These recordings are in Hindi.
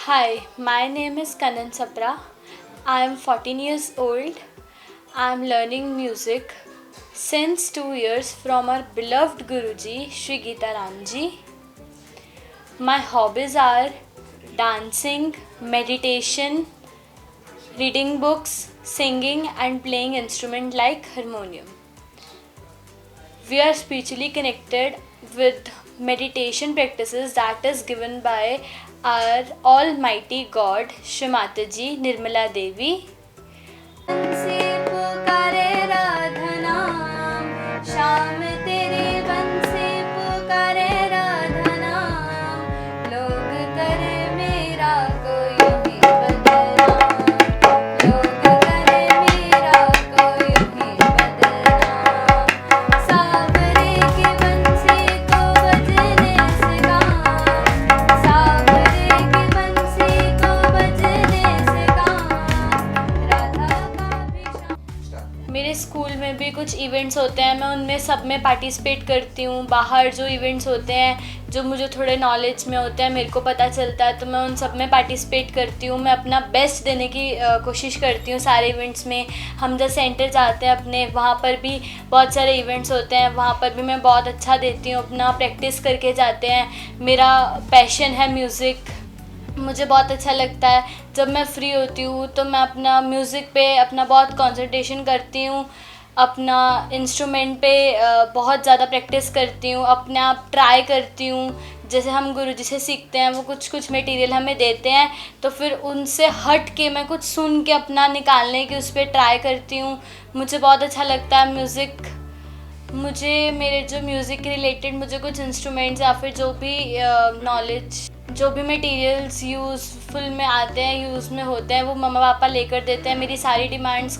Hi, my name is Kanan Sapra. I am 14 years old. I am learning music since 2 years from our beloved Guruji, Shri Geeta Ramji. My hobbies are dancing, meditation, reading books, singing and playing instrument like harmonium. We are spiritually connected with meditation practices that is given by our Almighty God, Shri Mataji Nirmala Devi. मेरे स्कूल में भी कुछ इवेंट्स होते हैं, मैं उनमें सब में पार्टिसिपेट करती हूँ। बाहर जो इवेंट्स होते हैं जो मुझे थोड़े नॉलेज में होते हैं, मेरे को पता चलता है, तो मैं उन सब में पार्टिसिपेट करती हूँ। मैं अपना बेस्ट देने की कोशिश करती हूँ सारे इवेंट्स में। हम जब सेंटर जाते हैं अपने, वहाँ पर भी बहुत सारे इवेंट्स होते हैं, वहाँ पर भी मैं बहुत अच्छा देती हूँ, अपना प्रैक्टिस करके जाते हैं। मेरा पैशन है म्यूज़िक, मुझे बहुत अच्छा लगता है। जब मैं फ्री होती हूँ तो मैं अपना म्यूज़िक पे अपना बहुत कंसंट्रेशन करती हूँ, अपना इंस्ट्रूमेंट पे बहुत ज़्यादा प्रैक्टिस करती हूँ, अपने आप ट्राई करती हूँ। जैसे हम गुरुजी से सीखते हैं, वो कुछ मटेरियल हमें देते हैं, तो फिर उनसे हट के मैं कुछ सुन के अपना निकालने की उस पर ट्राई करती हूँ। मुझे बहुत अच्छा लगता है म्यूज़िक। मुझे मेरे जो म्यूज़िक के रिलेटेड मुझे कुछ इंस्ट्रूमेंट्स या फिर जो भी नॉलेज, जो भी मटेरियल्स यूज़फुल में आते हैं, यूज़ में होते हैं, वो मम्मा पापा लेकर देते हैं। मेरी सारी डिमांड्स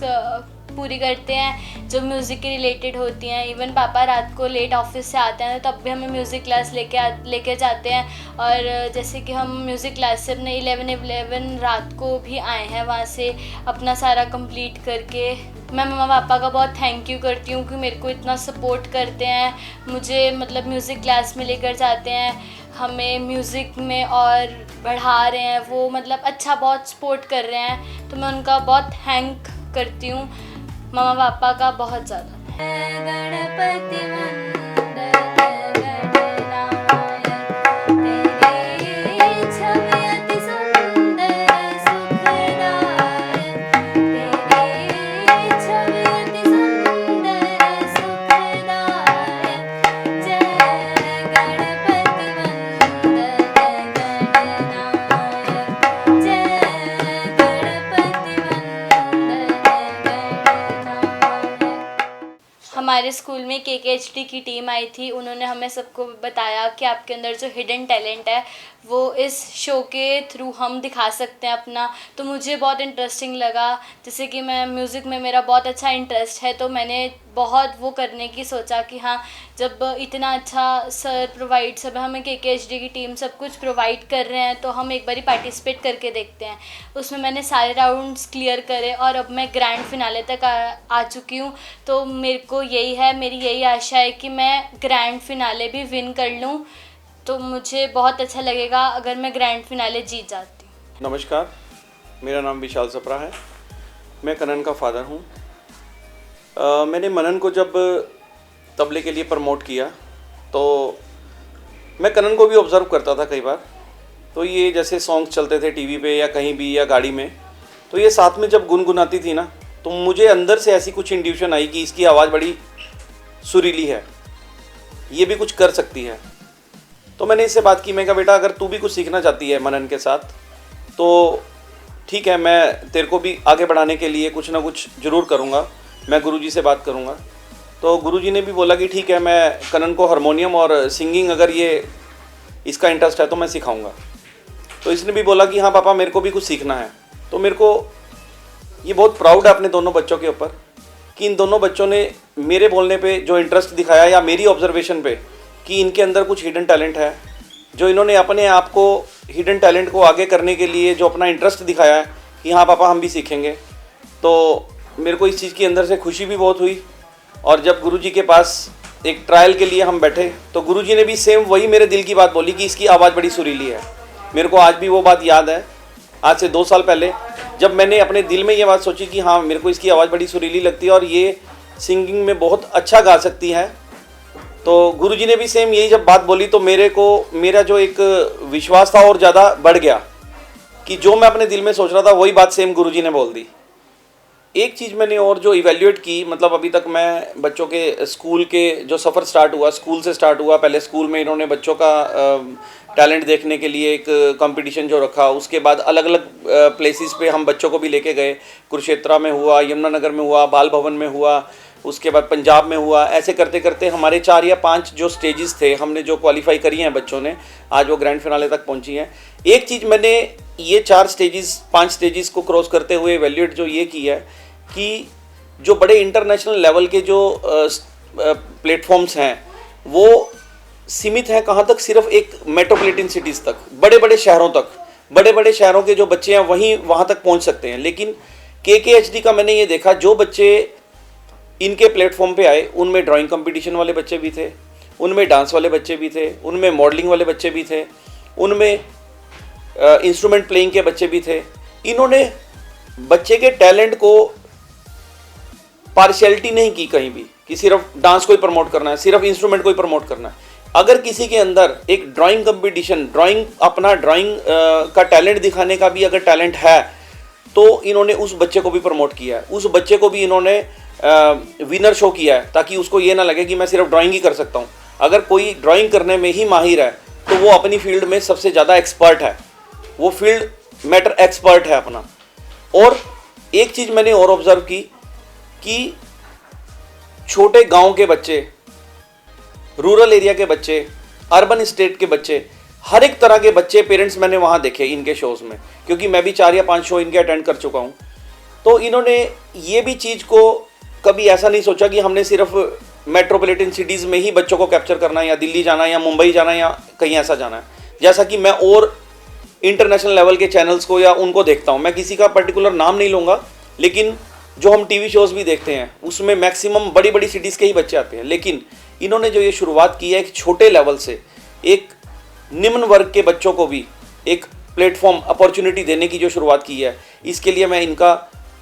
पूरी करते हैं जो म्यूज़िक के रिलेटेड होती हैं। इवन पापा रात को लेट ऑफिस से आते हैं तब भी हमें म्यूज़िक क्लास लेके जाते हैं। और जैसे कि हम म्यूज़िक क्लास से अपने 11 रात को भी आए हैं वहाँ से अपना सारा कंप्लीट करके। मैं मम्मा पापा का बहुत थैंक यू करती हूँ कि मेरे को इतना सपोर्ट करते हैं, मुझे मतलब म्यूज़िक क्लास में लेकर जाते हैं, हमें म्यूज़िक में और बढ़ा रहे हैं। वो मतलब अच्छा बहुत सपोर्ट कर रहे हैं, तो मैं उनका बहुत थैंक करती हूँ, मम्मा पापा का बहुत ज़्यादा। गणपति हमारे स्कूल में KKHD की टीम आई थी। उन्होंने हमें सबको बताया कि आपके अंदर जो हिडन टैलेंट है वो इस शो के थ्रू हम दिखा सकते हैं अपना। तो मुझे बहुत इंटरेस्टिंग लगा, जैसे कि मैं म्यूज़िक में मेरा बहुत अच्छा इंटरेस्ट है, तो मैंने बहुत वो करने की सोचा कि हाँ, जब इतना अच्छा सर प्रोवाइड सब हमें KKHD की टीम सब कुछ प्रोवाइड कर रहे हैं, तो हम एक बारी पार्टिसिपेट करके देखते हैं। उसमें मैंने सारे राउंड्स क्लियर करे और अब मैं ग्रैंड फिनाले तक आ चुकी हूँ। तो मेरे को मेरी यही आशा है कि मैं ग्रैंड फिनाले भी विन कर लूँ, तो मुझे बहुत अच्छा लगेगा अगर मैं ग्रैंड फिनाले जीत जाती हूँ। नमस्कार, मेरा नाम विशाल सप्रा है। मैं कनन का फादर हूँ। मैंने मनन को जब तबले के लिए प्रमोट किया तो मैं कनन को भी ऑब्ज़र्व करता था कई बार। तो ये जैसे सॉन्ग चलते थे टीवी पे या कहीं भी या गाड़ी में, तो ये साथ में जब गुनगुनाती थी ना, तो मुझे अंदर से ऐसी कुछ इंट्यूशन आई कि इसकी आवाज़ बड़ी सुरीली है, ये भी कुछ कर सकती है। तो मैंने इससे बात की, मैं कहा बेटा अगर तू भी कुछ सीखना चाहती है मनन के साथ तो ठीक है, मैं तेरे को भी आगे बढ़ाने के लिए कुछ ना कुछ ज़रूर करूँगा, मैं गुरुजी से बात करूँगा। तो गुरुजी ने भी बोला कि ठीक है, मैं कनन को हारमोनियम और सिंगिंग अगर ये इसका इंटरेस्ट है तो मैं सिखाऊंगा। तो इसने भी बोला कि हाँ पापा मेरे को भी कुछ सीखना है। तो मेरे को ये बहुत प्राउड है अपने दोनों बच्चों के ऊपर कि इन दोनों बच्चों ने मेरे बोलने पे जो इंटरेस्ट दिखाया या मेरी ऑब्जर्वेशन पे कि इनके अंदर कुछ हिडन टैलेंट है, जो इन्होंने अपने आप को हिडन टैलेंट को आगे करने के लिए जो अपना इंटरेस्ट दिखाया है कि हाँ पापा हम भी सीखेंगे। तो मेरे को इस चीज़ की अंदर से खुशी भी बहुत हुई। और जब गुरुजी के पास एक ट्रायल के लिए हम बैठे तो गुरुजी ने भी सेम वही मेरे दिल की बात बोली कि इसकी आवाज़ बड़ी सुरीली है। मेरे को आज भी वो बात याद है, आज से 2 साल पहले जब मैंने अपने दिल में ये बात सोची कि हाँ मेरे को इसकी आवाज़ बड़ी सुरीली लगती है और ये सिंगिंग में बहुत अच्छा गा सकती है। तो गुरुजी ने भी सेम यही जब बात बोली तो मेरा जो एक विश्वास था और ज़्यादा बढ़ गया कि जो मैं अपने दिल में सोच रहा था वही बात सेम गुरुजी ने बोल दी। एक चीज़ मैंने और जो इवैल्यूएट की, मतलब अभी तक मैं बच्चों के स्कूल के जो सफ़र स्टार्ट हुआ, स्कूल से स्टार्ट हुआ। पहले स्कूल में इन्होंने बच्चों का टैलेंट देखने के लिए एक कंपटीशन जो रखा, उसके बाद अलग अलग प्लेसेस पे हम बच्चों को भी लेके गए। कुरुक्षेत्रा में हुआ, यमुनानगर में हुआ, बाल भवन में हुआ, उसके बाद पंजाब में हुआ। ऐसे करते करते हमारे 4 या 5 जो स्टेजेस थे हमने जो क्वालिफाई करी हैं बच्चों ने, आज वो ग्रैंड फिनाले तक पहुंची हैं। एक चीज़ मैंने ये 4 स्टेजेस 5 स्टेजेस को क्रॉस करते हुए इवैल्यूएट जो ये की है कि जो बड़े इंटरनेशनल लेवल के जो प्लेटफॉर्म्स हैं वो सीमित हैं कहाँ तक, सिर्फ एक मेट्रोपॉलिटन सिटीज़ तक, बड़े बड़े शहरों तक, बड़े बड़े शहरों के जो बच्चे हैं वहीं वहाँ तक पहुँच सकते हैं। लेकिन KKHD का मैंने ये देखा, जो बच्चे इनके प्लेटफॉर्म पे आए उनमें ड्राइंग कंपटीशन वाले बच्चे भी थे, उनमें डांस वाले बच्चे भी थे, उनमें मॉडलिंग वाले बच्चे भी थे, उनमें इंस्ट्रूमेंट प्लेइंग के बच्चे भी थे। इन्होंने बच्चे के टैलेंट को पार्शियलिटी नहीं की कहीं भी कि सिर्फ डांस को ही प्रमोट करना है, सिर्फ इंस्ट्रूमेंट को ही प्रमोट करना है। अगर किसी के अंदर एक ड्राइंग कंपटीशन, अपना ड्राइंग का टैलेंट दिखाने का भी अगर टैलेंट है तो इन्होंने उस बच्चे को भी प्रमोट किया है, उस बच्चे को भी इन्होंने विनर शो किया है, ताकि उसको ये ना लगे कि मैं सिर्फ ड्राइंग ही कर सकता हूँ। अगर कोई ड्राइंग करने में ही माहिर है तो वो अपनी फील्ड में सबसे ज़्यादा एक्सपर्ट है, वो फील्ड मैटर एक्सपर्ट है अपना। और एक चीज़ मैंने और ऑब्जर्व की कि छोटे गांव के बच्चे, रूरल एरिया के बच्चे, अर्बन स्टेट के बच्चे, हर एक तरह के बच्चे पेरेंट्स मैंने वहाँ देखे इनके शोज़ में, क्योंकि मैं भी 4 या 5 शो इनके अटेंड कर चुका हूँ। तो इन्होंने ये भी चीज़ को कभी ऐसा नहीं सोचा कि हमने सिर्फ मेट्रोपॉलिटन सिटीज़ में ही बच्चों को कैप्चर करना है, या दिल्ली जाना है, या मुंबई जाना है, या कहीं ऐसा जाना है। जैसा कि मैं और इंटरनेशनल लेवल के चैनल्स को या उनको देखता हूँ, मैं किसी का पर्टिकुलर नाम नहीं लूँगा, लेकिन जो हम टीवी शोज़ भी देखते हैं उसमें मैक्सिमम बड़ी बड़ी सिटीज़ के ही बच्चे आते हैं। लेकिन इन्होंने जो ये शुरुआत की है एक छोटे लेवल से, एक निम्न वर्ग के बच्चों को भी एक प्लेटफॉर्म, अपॉर्चुनिटी देने की जो शुरुआत की है, इसके लिए मैं इनका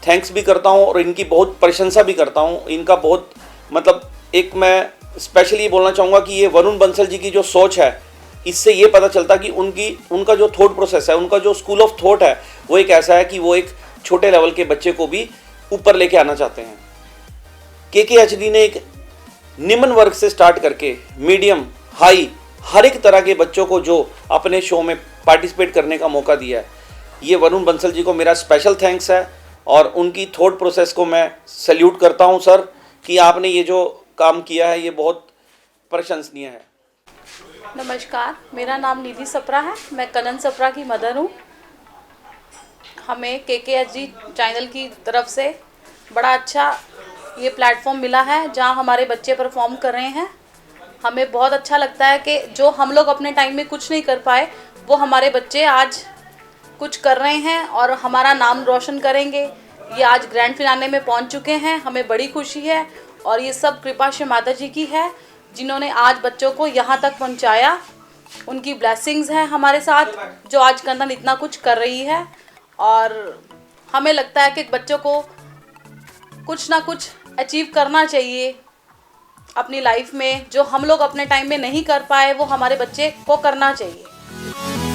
थैंक्स भी करता हूँ और इनकी बहुत प्रशंसा भी करता हूँ। इनका बहुत, मतलब एक मैं स्पेशली बोलना चाहूँगा कि ये वरुण बंसल जी की जो सोच है, इससे ये पता चलता कि उनका जो थॉट प्रोसेस है, उनका जो स्कूल ऑफ थॉट है, वो एक ऐसा है कि वो एक छोटे लेवल के बच्चे को भी ऊपर लेके आना चाहते हैं। KKHD ने एक निम्न वर्ग से स्टार्ट करके मीडियम, हाई, हर एक तरह के बच्चों को जो अपने शो में पार्टिसिपेट करने का मौका दिया है, ये वरुण बंसल जी को मेरा स्पेशल थैंक्स है। और उनकी थॉट प्रोसेस को मैं सैल्यूट करता हूं सर, कि आपने ये जो काम किया है ये बहुत प्रशंसनीय है। नमस्कार, मेरा नाम निधि सप्रा है, मैं कनन सप्रा की मदर हूँ। हमें KKHD चैनल की तरफ से बड़ा अच्छा ये प्लेटफॉर्म मिला है जहाँ हमारे बच्चे परफॉर्म कर रहे हैं। हमें बहुत अच्छा लगता है कि जो हम लोग अपने टाइम में कुछ नहीं कर पाए, वो हमारे बच्चे आज कुछ कर रहे हैं और हमारा नाम रोशन करेंगे। ये आज ग्रैंड फिनाले में पहुंच चुके हैं, हमें बड़ी खुशी है। और ये सब कृपा श्री माता जी की है, जिन्होंने आज बच्चों को यहाँ तक पहुँचाया। उनकी ब्लेसिंग्स हैं हमारे साथ, जो आज कनन इतना कुछ कर रही है। और हमें लगता है कि बच्चों को कुछ ना कुछ अचीव करना चाहिए अपनी लाइफ में। जो हम लोग अपने टाइम में नहीं कर पाए वो हमारे बच्चे को करना चाहिए।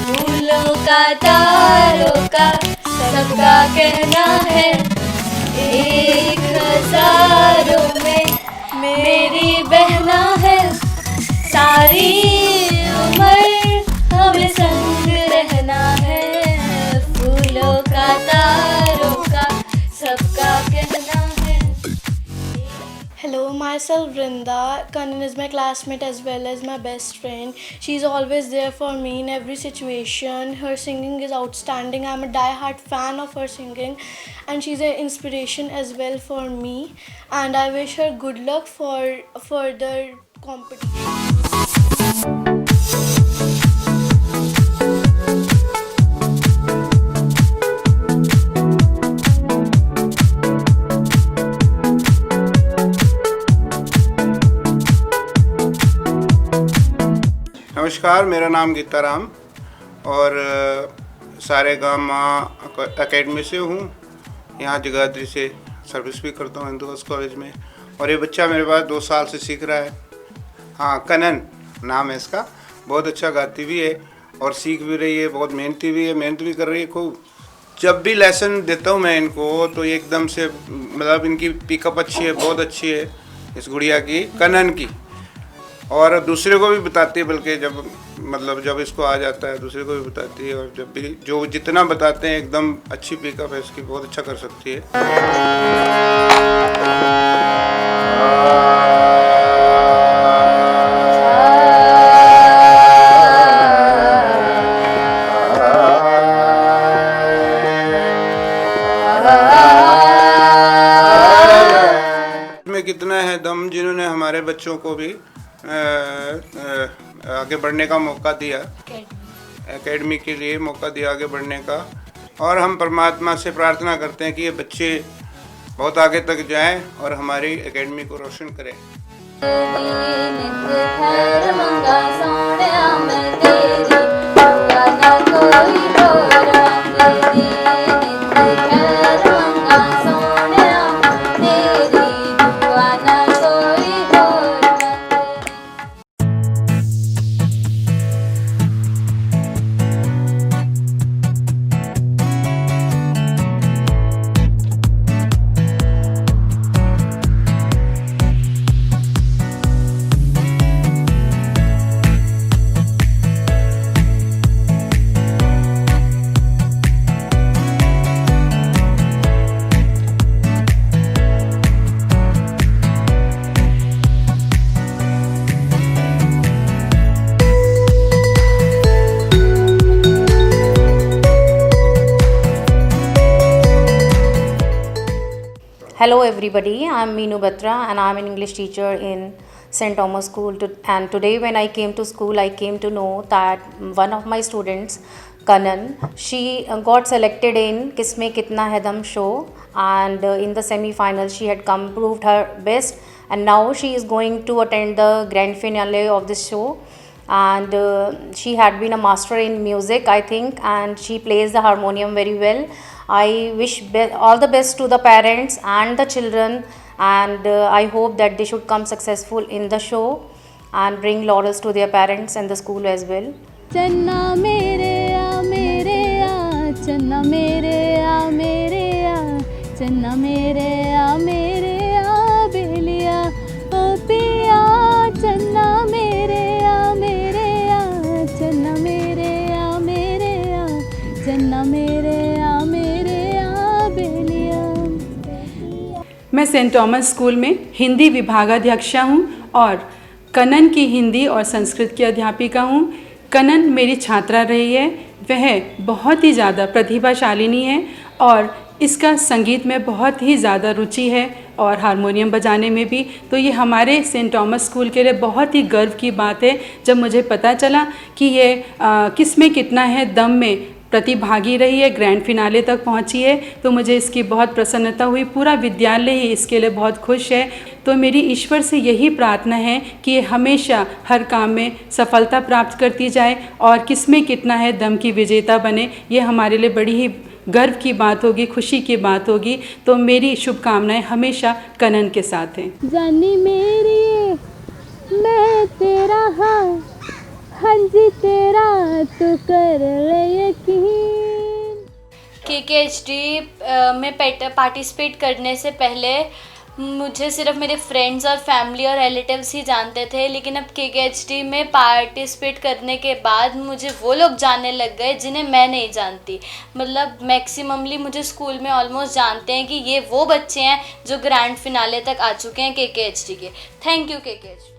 फूलों का तारों का सबका कहना है, 1000 में मेरी बहना है, सारी उम्र हमें संग रहना है। फूलों का तारों का सबका कहना है। Hello, myself Vrinda. Kanan is my classmate as well as my best friend. She's always there for me in every situation. Her singing is outstanding. I'm a die-hard fan of her singing, and she's an inspiration as well for me. And I wish her good luck for further competition. नमस्कार, मेरा नाम गीताराम और सारेगामा एकेडमी से हूँ। यहाँ जगाधरी से सर्विस भी करता हूँ हिंदू कॉलेज में। और ये बच्चा मेरे पास 2 साल से सीख रहा है। हाँ, कनन नाम है इसका। बहुत अच्छा गाती भी है और सीख भी रही है, बहुत मेहनती भी है, मेहनत भी कर रही है खूब। जब भी लेसन देता हूँ मैं इनको तो एकदम से मतलब इनकी पिकअप अच्छी है, बहुत अच्छी है इस गुड़िया की, कनन की। और दूसरे को भी बताती है, बल्कि जब इसको आ जाता है दूसरे को भी बताती है। और जब भी जो जितना बताते हैं एकदम अच्छी पिकअप है इसकी, बहुत अच्छा कर सकती है। में कितना है दम, जिन्होंने हमारे बच्चों को भी आगे बढ़ने का मौका दिया, एकेडमी के लिए मौका दिया आगे बढ़ने का। और हम परमात्मा से प्रार्थना करते हैं कि ये बच्चे बहुत आगे तक जाएं और हमारी एकेडमी को रोशन करें। Hello everybody, I am Meenu Batra and I am an English teacher in St. Thomas School. And today when I came to school, I came to know that one of my students, Kanan, she got selected in Kisme Kitna Hai Dum show, and in the semi-final she had proved her best, and now she is going to attend the grand finale of this show. And she had been a master in music, I think, and she plays the harmonium very well. I wish all the best to the parents and the children, and I hope that they should come successful in the show and bring laurels to their parents and the school as well. चन्ना मेरे आ मेरे आ, चन्ना मेरे आ मेरे आ, चन्ना मेरे आ मेरे आ बेलिया ओ पिया, चन्ना मेरे आ मेरे आ, चन्ना मेरे आ मेरे आ, चन्ना मेरे आ मेरे आ बेलिया। मैं सेंट थॉमस स्कूल में हिंदी विभागाध्यक्षा हूँ और कनन की हिंदी और संस्कृत की अध्यापिका हूँ। कनन मेरी छात्रा रही है, वह बहुत ही ज़्यादा प्रतिभाशालिनी है और इसका संगीत में बहुत ही ज़्यादा रुचि है और हारमोनियम बजाने में भी। तो ये हमारे सेंट थॉमस स्कूल के लिए बहुत ही गर्व की बात है जब मुझे पता चला कि ये किसमें कितना है दम में प्रतिभागी रही है, ग्रैंड फिनाले तक पहुंची है। तो मुझे इसकी बहुत प्रसन्नता हुई, पूरा विद्यालय ही इसके लिए बहुत खुश है। तो मेरी ईश्वर से यही प्रार्थना है कि ये हमेशा हर काम में सफलता प्राप्त करती जाए और किसमें कितना है दम की विजेता बने। ये हमारे लिए बड़ी ही गर्व की बात होगी, खुशी की बात होगी। तो मेरी शुभकामनाएं हमेशा कनन के साथ हैं। जानी मेरी मैं तेरा हाँ जी तेरा तो कर ले यकीन। KKHD में पार्टिसिपेट करने से पहले मुझे सिर्फ मेरे फ्रेंड्स और फैमिली और रिलेटिव्स ही जानते थे, लेकिन अब KKHD में पार्टिसिपेट करने के बाद मुझे वो लोग जानने लग गए जिन्हें मैं नहीं जानती। मतलब मैक्सिममली मुझे स्कूल में ऑलमोस्ट जानते हैं कि ये वो बच्चे हैं जो ग्रैंड फिनाले तक आ चुके हैं KKHD के। Thank you KKHD।